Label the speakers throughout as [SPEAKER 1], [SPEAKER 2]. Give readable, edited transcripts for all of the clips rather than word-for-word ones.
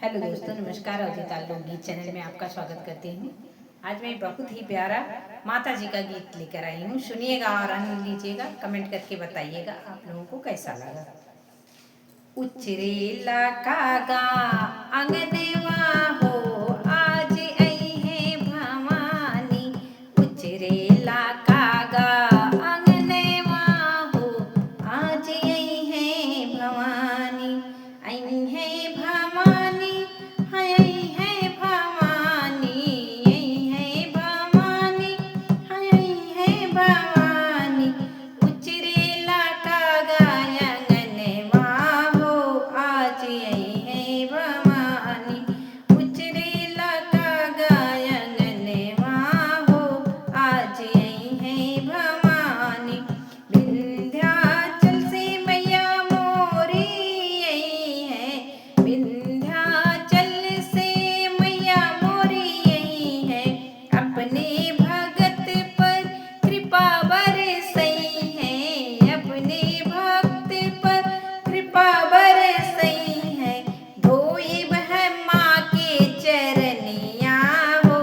[SPEAKER 1] Hello दोस्तों, नमस्कार। अवधिताल लोकगीत चैनल में आपका स्वागत करती हूँ। आज मैं बहुत ही प्यारा माता जी का गीत लेकर आई हूँ। सुनिएगा और आनंद लीजिएगा। कमेंट करके बताइएगा आप लोगों को कैसा लगा। उचरेला कागा अंगनवा हो, आज आई है भवानी। उचरेला कागा अंगनवा हो, आज आई है भवानी। आई है भवानी, आई है भवानी, आई है भवानी, आई है भवानी। उचरेला कागा अंगनवा हो, आज आई है भवानी। उचरेला कागा अंगनवा हो, आज आई है भवानी। विंध्याचल से मैया मोरी आई है, विंध्याचल से मैया मोरी आई है। अपने भगत पर कृपा बरसई है, अपने भक्त पर कृपा बरसई है। धोइब है माँ के चरनिया हो,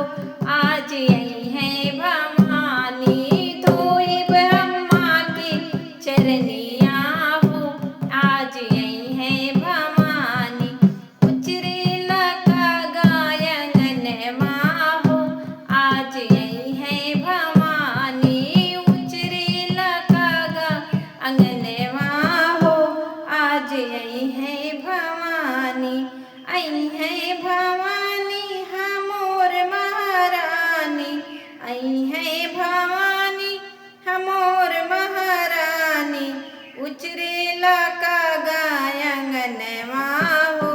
[SPEAKER 1] आज आई है भवानी। धोइब हम माँ के चरनिया हो, आज आई है भवानी। उचरेला कागा अंगनवा हो, आज आई है भवानी। उचरेला कागा अंगनवा हो, आज आई है भवानी। आई है भवानी हमोर महारानी, आई है भवानी हमोर महारानी। उचरेला कागा अंगनवा हो,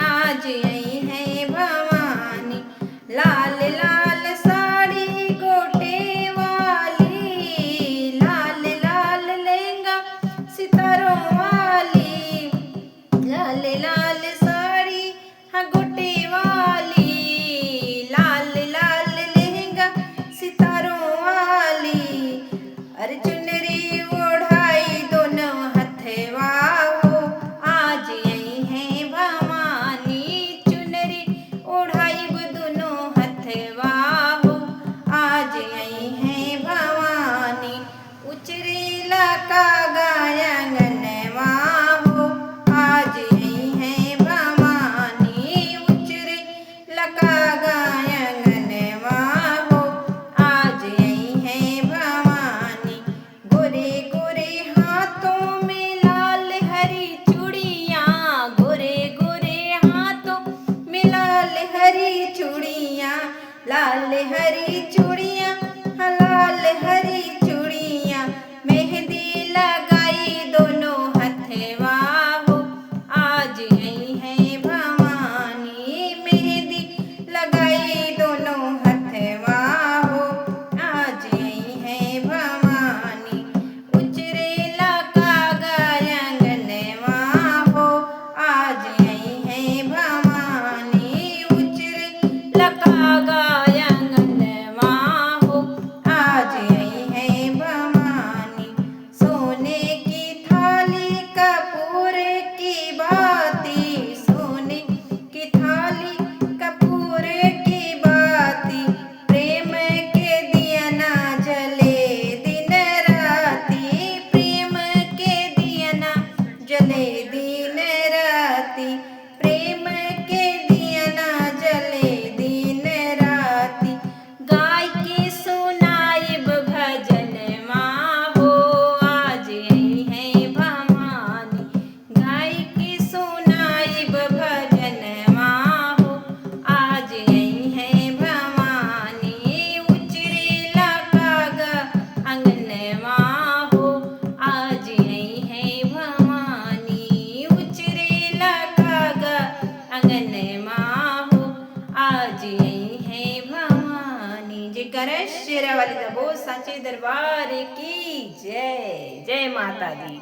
[SPEAKER 1] आज आई है भवानी। लाल लाल साड़ी गोटे वाली, लाल लाल लहंगा सितारों वाली। लाल लाल साड़ी हाँ गोटे वाली, लाल लाल लहंगा सितारों वाली। अरे चुनरी ओढ़ाई दोनों हथवा हो, आज आई है भवानी। चुनरी ओढ़ाई दोनों हथवा हो, आज आई है भवानी। उचरेला कागा अंगनवा हो, आज आई है भवानी। उचरेला कागा अंगनवा हो, आज आई है भवानी। गोरे गोरे हाथों में लाल हरी चूड़ियाँ, गोरे गोरे हाथों में लाल हरी चूड़ियाँ। लाल हरी चूड़ियाँ हाँ लाल हरी चूड़ियाँ। मेहंदी लगाई दोनों हथवा हो, आज आई है भवानी। मेहंदी लगाई दोनों हथवा हो, आज आई है भवानी। उचरेला कागा अंगनवा हो, आज आई है भवानी। उचरेला कागा अंगनवा हो, आज आई है भवानी। सोने की थाली कपूर की बाती, सोने की थाली कपूर की बाती। प्रेम के दिया ना जले दिन राती, प्रेम के दिया ना जले दिन राती। प्रेम के दिया ना जले दिन राती। गाय के सुनाइब भजनवा हो, आज आई है भवानी। गाय के सुनाइब भजनवा हो, आज आई है भवानी। उचरेला कागा अंगनवा हो, आज आई है भवानी। उचरेला कागा अंगनवा हो, आज आई है भवानी। जयकारा शेरा वाली दा बोल साचे दरबार की जय। जय माता दी।